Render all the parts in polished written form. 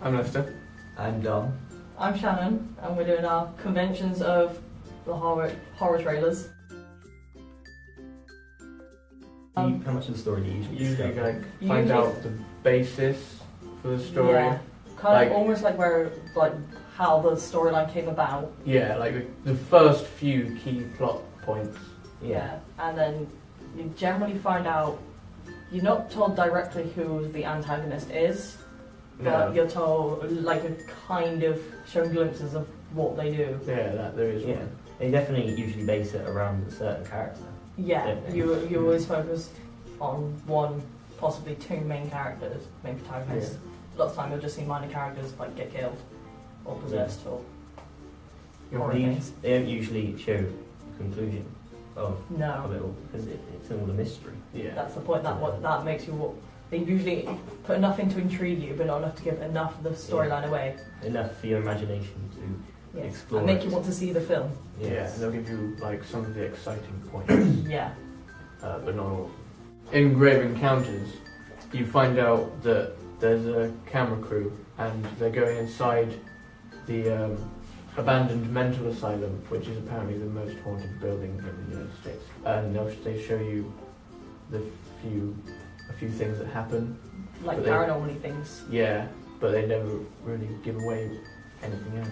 I'm Lester. I'm Dom. I'm Shannon, and we're doing our conventions of the horror trailers. How much of the story do you usually discover? Find out the basis for the story. Yeah, kind of almost like how the storyline came about. Yeah, like the first few key plot points. Yeah, and then you generally find out. You're not told directly who the antagonist is, but you're told like a kind of shown glimpses of what they do. Yeah, that there is one. They definitely usually base it around a certain character. Yeah, you always focus on one, possibly two main characters, main protagonists. A lot of the time you'll just see minor characters like get killed or possessed or things. They don't usually show the conclusion of it all because it's all a mystery. Yeah, that's the point. That makes you. They usually put enough in to intrigue you, but not enough to give enough of the storyline away. Enough for your imagination to explore and make you want to see the film. Yeah, and they'll give you like some of the exciting points. Yeah, but not all. In Grave Encounters, you find out that there's a camera crew and they're going inside the abandoned mental asylum, which is apparently the most haunted building in the United States. And they show you a few things that happen. Like paranormal things. Yeah, but they never really give away anything else.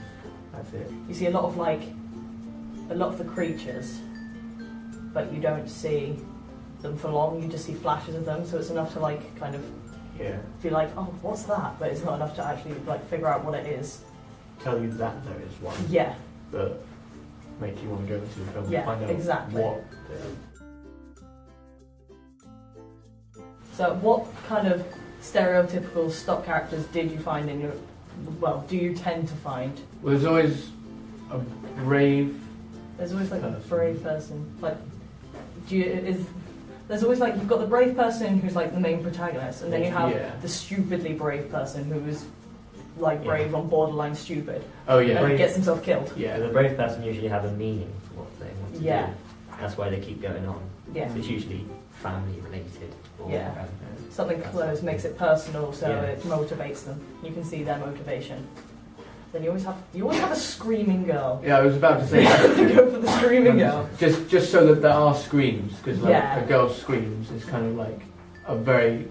That's it. You see a lot of the creatures, but you don't see them for long. You just see flashes of them, so it's enough to like kind of feel like, oh, what's that? But it's not enough to actually like figure out what it is. Tell you that there is one. Yeah. But make you want to go into the film and find out exactly. what. So, what kind of stereotypical stock characters did you find in your? Well, do you tend to find? Well, there's always a brave. There's always like a brave person. Like, there's always like you've got the brave person who's like the main protagonist, and then you have the stupidly brave person who is like brave on borderline stupid. Oh yeah, and gets himself killed. Yeah, the brave person usually have a meaning for what they want to do. That's why they keep going on. Yeah, so it's usually family related. Or, something close makes it personal, so it motivates them. You can see their motivation. Then you always have a screaming girl. Yeah, I was about to say that. Go for the screaming girl. Just so that there are screams, because like a girl's screams is kind of like a very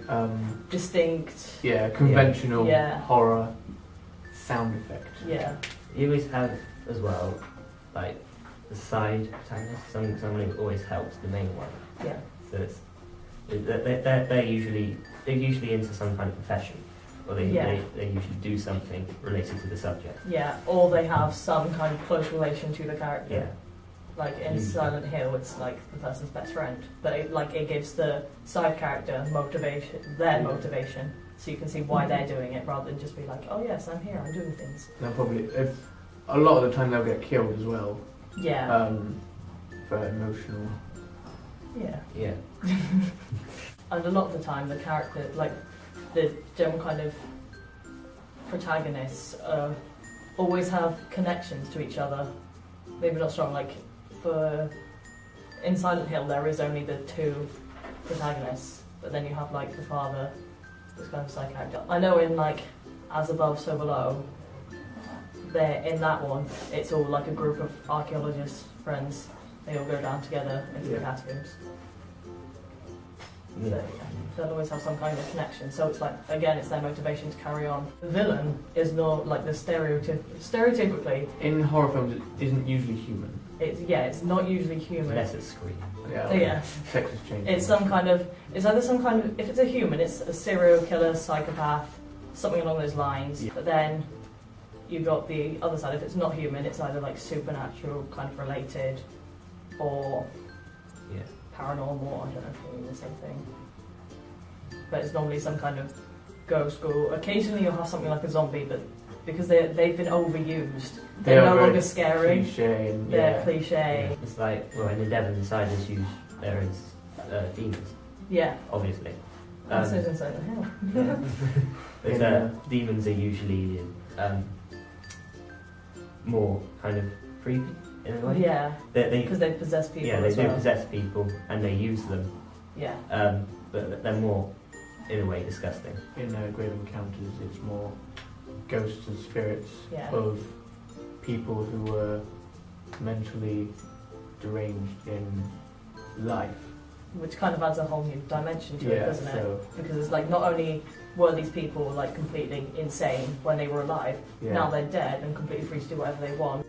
distinct. Yeah, conventional horror sound effect. Yeah. You always have as well, like the side protagonist, someone who always helps the main one. Yeah. So they're usually into some kind of profession. Or they usually do something related to the subject. Yeah, or they have some kind of close relation to the character. Yeah. Like in Silent Hill, it's like the person's best friend, but it gives the side character motivation, so you can see why they're doing it, rather than just be like, oh yes, I'm here, I'm doing things. They'll probably, a lot of the time they'll get killed as well. Yeah. For emotional. Yeah. Yeah. And a lot of the time, the character, like the general kind of protagonists, always have connections to each other. Maybe not strong, like in Silent Hill there is only the two protagonists, but then you have like the father, this kind of side character. I know in like As Above, So Below, in that one, it's all like a group of archaeologist friends. They all go down together into the catacombs. So, they'll always have some kind of connection. So it's like, again, it's their motivation to carry on. The villain is not like the stereotypically. In horror films, it isn't usually human. It's not usually human. Unless it's scream. Sex has changed. It's either some kind of, if it's a human, it's a serial killer, psychopath, something along those lines. Yeah. But then you've got the other side. If it's not human, it's either like supernatural, kind of related, or paranormal. I don't know if you mean the same thing. But it's normally some kind of ghost, or occasionally you'll have something like a zombie, but because they've been overused, they're no longer scary. Cliche. They're cliche. Yeah. It's like, well, in the Devil Inside there is demons. Yeah. Obviously. That's in Silent Hill. Demons are usually more kind of creepy in a way. Yeah. Because they possess people. Yeah, they do possess people and they use them. Yeah. But they're more, in a way, disgusting. In Grave Encounters, it's more ghosts and spirits Yeah. of people who were mentally deranged in life. Which kind of adds a whole new dimension to it, doesn't it? So, Because it's like not only were these people like completely insane when they were alive, yeah. now they're dead and completely free to do whatever they want.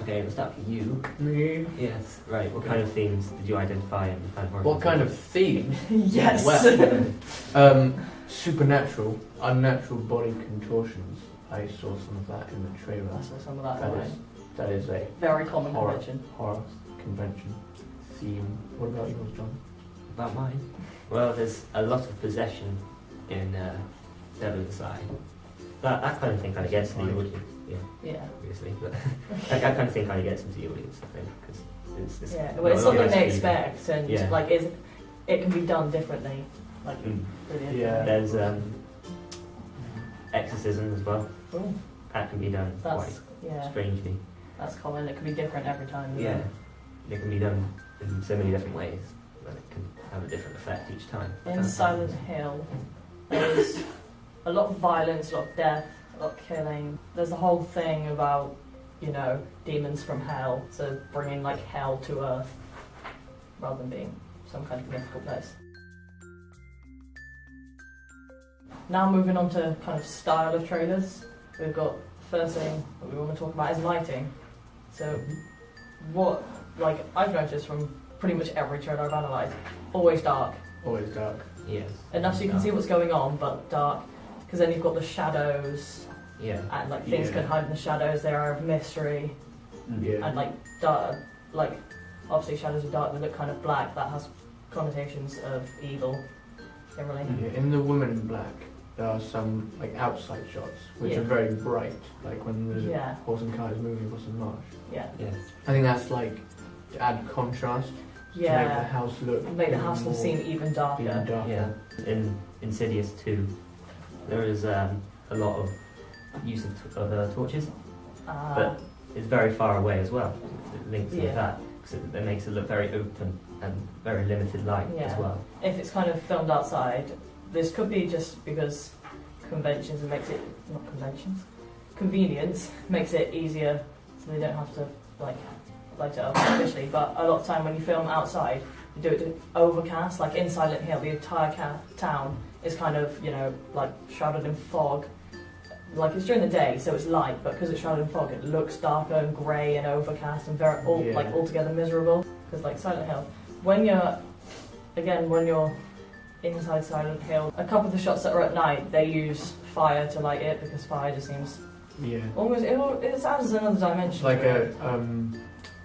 Okay, we'll start with you. Me? Yes. Right. What Okay. kind of themes did you identify in the kind of horror? What kind of theme? Yes. Well, supernatural, unnatural body contortions. I saw some of that in the trailer. I saw some of that That online. That is a Very common horror. convention. horror convention theme. What about yours, John? About mine? Well, there's a lot of possession in Devil Inside. That kind of thing kind of gets to the Fine. audience. Yeah, Yeah. obviously, but that kind of thing kind of gets into the audience, I think, because it's Yeah. not Well, it's a lot something less they creepy. expect, and Yeah. like it can be done differently. Like Mm. really. Yeah. There's exorcism as well. Ooh, That can be done that's quite yeah. strangely. That's common. It can be different every time. isn't Yeah, it? it can be done in so many different ways, but it can have a different effect each time. In Silent Hill, there's a lot of violence, a lot of death, a lot of killing. There's the whole thing about, you know, demons from hell, so bringing like hell to Earth rather than being some kind of mythical place. Now moving on to kind of style of trailers, we've got first thing that we want to talk about is lighting. So what, like I've noticed from pretty much every trailer I've analysed, always dark. Always dark. Yes. Enough so you can see what's going on, but dark. Because then you've got the shadows, Yeah. and like things Yeah. can hide in the shadows. They are of mystery, Yeah. and like dark, like obviously shadows are dark. They look kind of black. That has connotations of evil, generally. Yeah, in The Woman in Black, there are some like outside shots which Yeah. are very bright, like when the Yeah, horse and cars moving across the marsh. yeah, Yes. I think that's like to add contrast, to make the yeah. house look Make the even house more- seem even darker. even darker. Yeah. In Insidious 2, there is a lot of use of torches, Uh, but it's very far away as well. It links Yeah. with that, because it makes it look very open and very limited light as Yeah. well. if it's kind of filmed outside, this could be just because conventions and makes it not conventions, convenience makes it easier, so they don't have to like light it up officially. But a lot of time when you film outside, you do it to overcast. Like in Silent Hill, the entire town is kind of, you know, like shrouded in fog. Like it's during the day, so it's light, but because it's shrouded in fog, it looks darker and grey and overcast and very Yeah. like altogether miserable. Because like Silent Hill, when you're inside Silent Hill, a couple of the shots that are at night, they use fire to light it because fire just seems Yeah. almost it adds another dimension. It's like to it. an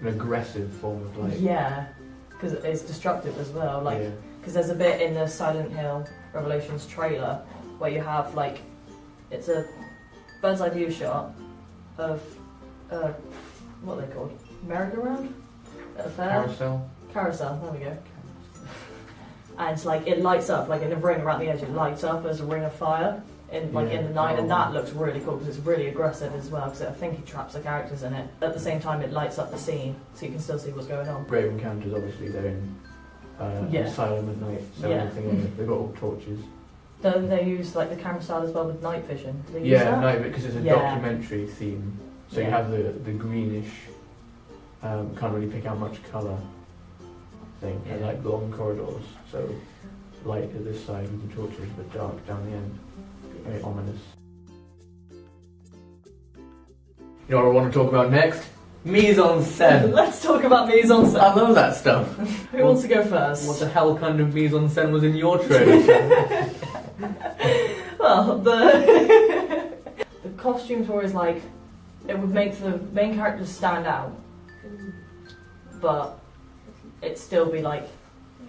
aggressive form of light. Yeah, because it's destructive as well. Like, Yeah. because there's a bit in the Silent Hill Revelations trailer where you have like, it's a bird's eye view shot of what are they called? Merry-go-round? At a fair? Carousel. Carousel. There we go. And like it lights up, like in a ring around the edge, it lights up as a ring of fire in Yeah. in the night, and Oh. that looks really cool because it's really aggressive as well. Because I think it traps the characters in it. At the same time, it lights up the scene, so you can still see what's going on. Brave Encounters, obviously, they're in Yeah. asylum at night, so Yeah. everything in it, they've got all torches. Then they use like the camera style as well with night vision. Do they use Yeah, that? no, because it's a Yeah. documentary theme, so you Yeah. have the greenish, can't really pick out much colour thing, and Yeah. like long corridors, so light at this side with the torches, but dark down the end. Very ominous. You know what I want to talk about next? Mise en scène. Let's talk about mise en I scène. love that stuff. Who wants to go first? What the hell kind of mise en scène was in your trailer? Well, the the costumes were always like, it would make the main characters stand out, but it'd still be like,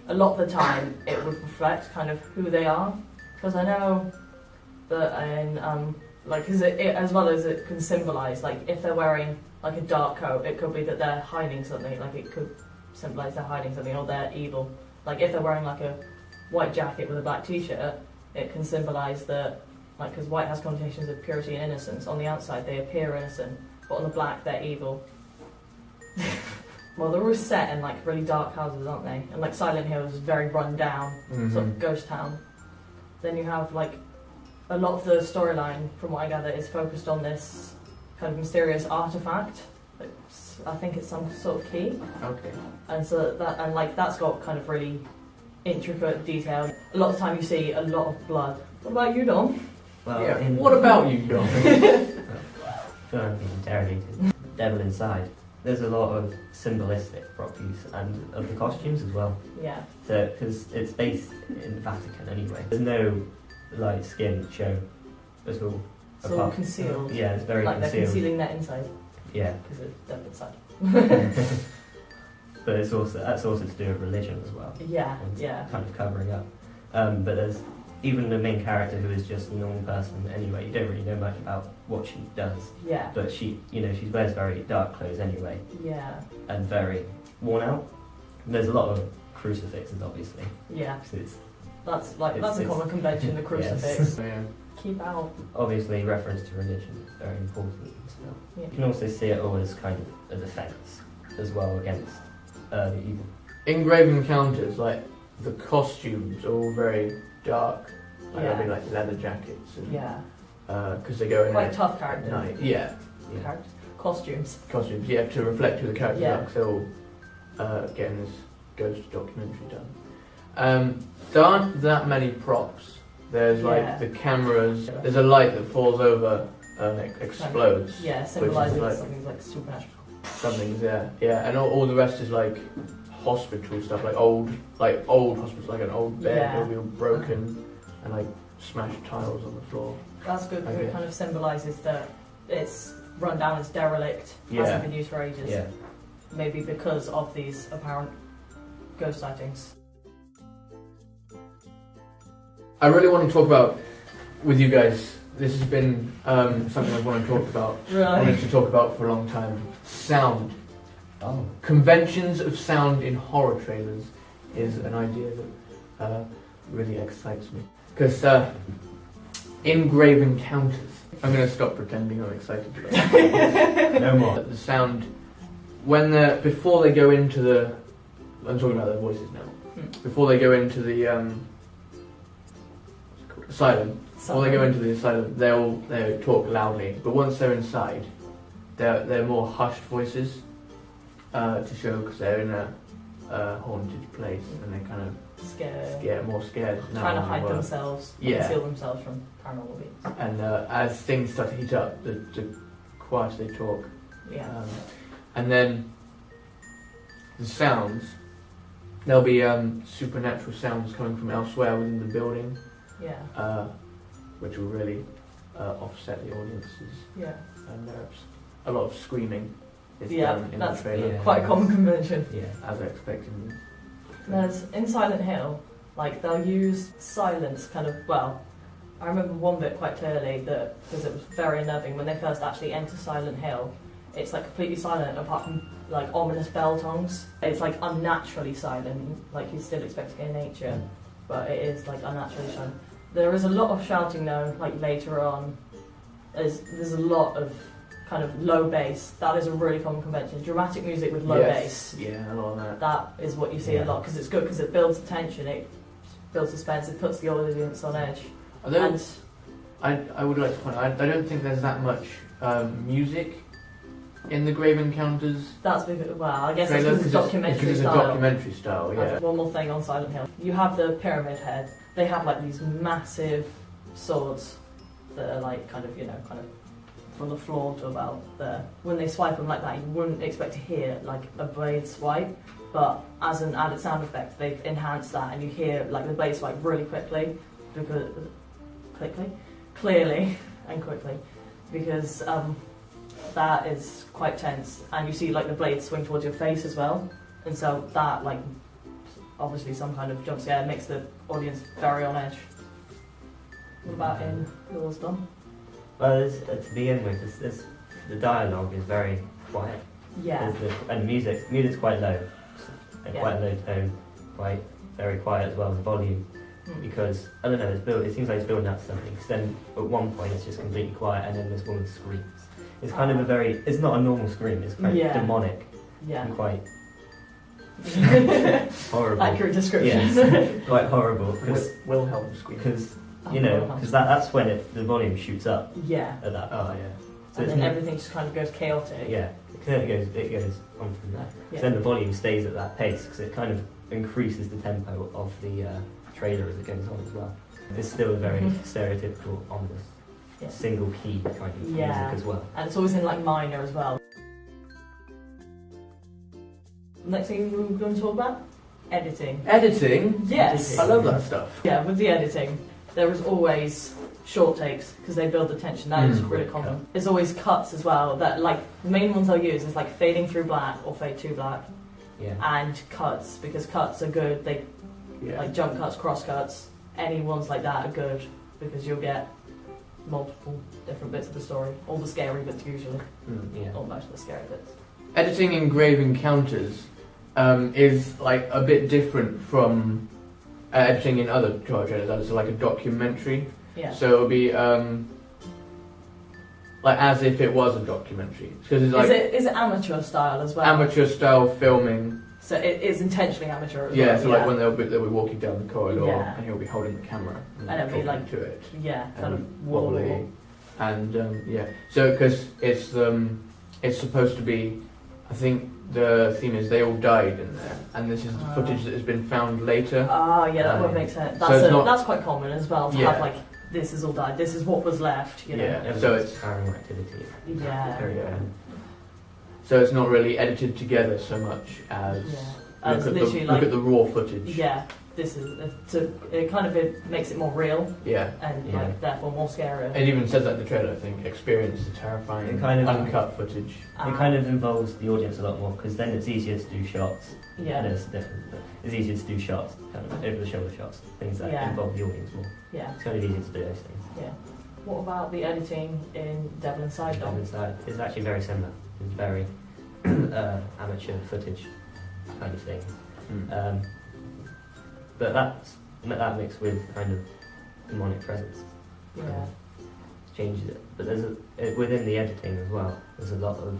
a lot of the time it would reflect kind of who they are. Because I know that in like, cause it as well as it can symbolise, like if they're wearing like a dark coat, it could be that they're hiding something. Like it could symbolise they're hiding something or they're evil. Like if they're wearing like a white jacket with a black t-shirt, it can symbolise that, like, because white has connotations of purity and innocence. On the outside, they appear innocent, but on the black, they're evil. Well, they're all set in like really dark houses, aren't they? And like Silent Hill is very run down, sort of ghost town. Then you have like a lot of the storyline, from what I gather, is focused on this kind of mysterious artifact. I think it's some sort of key. Okay. And so that's got kind of really intricate detail. A lot of the time you see a lot of blood. What about you, Dom? Well, Yeah. What about you, John? I feel like I'm being interrogated. Devil inside. There's a lot of symbolistic properties and of the costumes as well. Yeah. So, because it's based in the Vatican anyway. There's no light skin show at all. It's all concealed. Yeah, it's very like concealed. they're concealing that inside. Yeah. Because it's devil inside. But that's also to do with religion as well. Yeah, And yeah. kind of covering up. But there's even the main character who is just a normal person anyway. You don't really know much about what she does. Yeah. But she wears very dark clothes anyway. Yeah. And very worn out. And there's a lot of crucifixes, obviously. Yeah. 'Cause it's That's a it's- common convention, the crucifix. Yeah. Keep out. obviously reference to religion is very important. So Yeah. you can also see it all as kind of a defense as well against the evil. In Grave Encounters, like the costumes are all very dark. Like Yeah. they'll be like leather jackets, and Yeah. because they go in Quite at tough characters. night. Yeah, Characters. Costumes. costumes. Yeah, to reflect who the characters Yeah. are. Because they're all getting this ghost documentary done. There aren't that many props. There's Yeah. like the cameras. There's a light that falls over and it explodes. Yeah, symbolising like- something like supernatural. Something's there. Yeah, and all the rest is like hospital stuff, like old hospitals, like an old bed Yeah. that'll be all broken and like smashed tiles on the floor. That's good because Okay. it kind of symbolises that it's run down, it's derelict, Yeah. hasn't been used for ages. Yeah. Maybe because of these apparent ghost sightings. I really want to talk about with you guys. This has been something I've wanted to talk about. Wanted to talk about for a long time. Sound. Oh. Conventions of sound in horror trailers is an idea that really excites me. Because in Grave Encounters, I'm going to stop pretending I'm excited about it. No more. The sound, before they go into the, I'm talking about their voices now. Before they go into the asylum, before they go into the asylum, they talk loudly. But once they're inside, they're more hushed voices to show because they're in a haunted place and they're kind of more scared now. Trying to than hide they were. themselves, Yeah. conceal themselves from paranormal beings. And as things start to heat up, the quieter they talk. Yeah. And then the sounds, there'll be supernatural sounds coming from elsewhere within the building, Yeah. which will really offset the audience's Yeah. nerves. A lot of screaming is Yeah, done in the that's trailer, Yeah. Quite a common convention. Yeah. as I expected. There's in Silent Hill, like they'll use silence kind of, well, I remember one bit quite clearly that because it was very unnerving when they first actually enter Silent Hill. It's like completely silent apart from like ominous bell tongues. It's like unnaturally silent, like you'd still expect it in nature, but it is like unnaturally silent. There is a lot of shouting though, like later on. There's a lot of kind of low bass. That is a really common convention. Dramatic music with low bass. Yeah, a lot of that. That is what you see a Yeah. lot because it's good because it builds tension, it builds suspense, it puts the audience on edge. Although And I would like to point out, I don't think there's that much music in the Grave Encounters that's because, well, I guess it's trailer, because it's documentary it's a style. documentary style, yeah. And one more thing on Silent Hill. You have the Pyramid Head. They have like these massive swords that are like kind of from the floor to about there. When they swipe them like that, you wouldn't expect to hear like a blade swipe, but as an added sound effect, they've enhanced that, and you hear like the blade swipe really quickly, clearly and quickly, because that is quite tense, and you see like the blade swing towards your face as well, and so that like obviously some kind of jump scare makes the audience very on edge. What about in yours, Dom? Well, to begin with, the dialogue is very quiet. Yeah. And the music's quite low, and Yeah. quite low tone, quite very quiet as well, the volume, because, I don't know, it seems like it's building up to something, because then at one point it's just completely quiet, and then this woman screams. It's kind of it's not a normal scream, it's quite demonic, Yeah. and quite horrible. Accurate description. Yes, quite horrible, Wilhelm scream. because You know, because that's when the volume shoots up Yeah. at that. Oh yeah. So And it's then not- everything just kind of goes chaotic. Yeah, it goes on from there. Yeah. So then the volume stays at that pace because it kind of increases the tempo of the trailer as it goes on as well. It's still a very stereotypical omnibus, Yeah. single key kind of Yeah. music as well. And it's always in like minor as well. Next thing we're going to talk about? Editing. Editing. Yes. I love that stuff. Yeah, with the editing, there is always short takes because they build the tension. That is Mm. really common. There's always cuts as well. That like the main ones I'll use is like fading through black or fade to black, Yeah. and cuts because cuts are good. They Yeah. like jump cuts, cross cuts. Any ones like that are good because you'll get multiple different bits of the story. All the scary bits usually, Yeah. or most of the scary bits. Editing in Grave Encounters is like a bit different from editing in other genre trailers. It's like a documentary, Yeah. so it'll be like as if it was a documentary because it's like Is it amateur style as well? amateur style filming. So it is intentionally amateur as Yeah, well. so like when they'll be walking down the corridor Yeah. and he'll be holding the camera And it'll be talking like- to it. Yeah, kind and of wall to wobbly, wall. and yeah. So because it's supposed to be, I think the theme is they all died in there, and this is the Ah. footage that has been found later. Ah, yeah, that would Um, make sense. so That's it's not- that's quite common as well to Yeah. have like this is all died. This is what was left. You know. Yeah. Everyone's So it's- paranormal activity. Yeah. Very Yeah. So it's not really edited together so much as Yeah. It's look literally at the raw footage. yeah. This is it makes it more real Yeah. and Yeah. like therefore more scary. It even says that in the trailer. I think experience the terrifying It kind of- uncut footage. It kind of involves the audience a lot more because then it's easier to do shots. I know yeah. it's different, but it's easier to do shots, kind of over the shoulder shots, things that Yeah. involve the audience more. Yeah. It's kind of easier to do those things. Yeah. What about the editing in Devil Inside Dom? It's actually very similar. It's very amateur footage kind of thing. Mm. But that mixed with kind of demonic presence Yeah. changes it. But within the editing as well, there's a lot of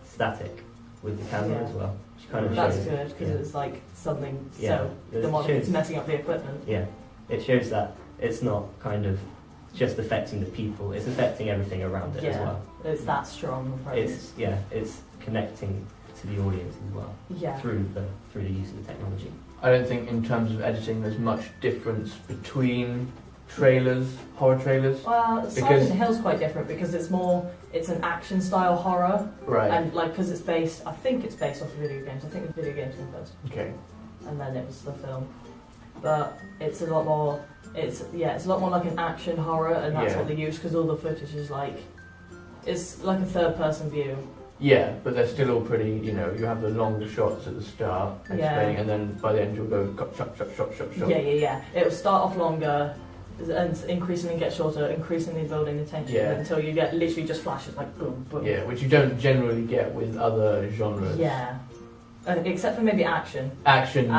static with the camera Yeah. as well, which kind of That's shows. good because yeah. it's like something Yeah. so It demonic shows- it's messing up the equipment. Yeah, it shows that it's not kind of just affecting the people; it's affecting everything around it as Yeah. well. It's that strong of presence. It's connecting to the audience as well Yeah. through the use of the technology. I don't think in terms of editing there's much difference between trailers, horror trailers. Well, Because- Silent Hill's quite different because it's an action style horror, Right. and like because I think it's based off of video games. I think the video games came first, Okay. and then it was the film. But it's a lot more. It's a lot more like an action horror, and that's Yeah. what they use because all the footage is like, it's like a third person view. Yeah, but they're still all pretty, you have the longer shots at the start, Yeah. explaining, and then by the end you'll go shot. Yeah. It'll start off longer. And increasingly get shorter, increasingly building the tension Yeah. until you get literally just flashes like boom, boom. Yeah, which you don't generally get with other genres. Yeah. Except for maybe action. Action.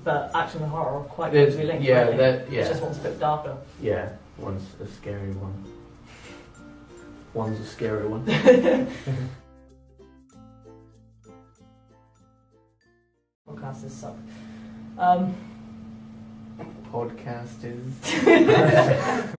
But action and horror are quite There's- closely linked. yeah, really. that- It's yeah. just one's a bit darker. Yeah, one's a scary one. One's a scary one. Podcasters suck. Podcast is.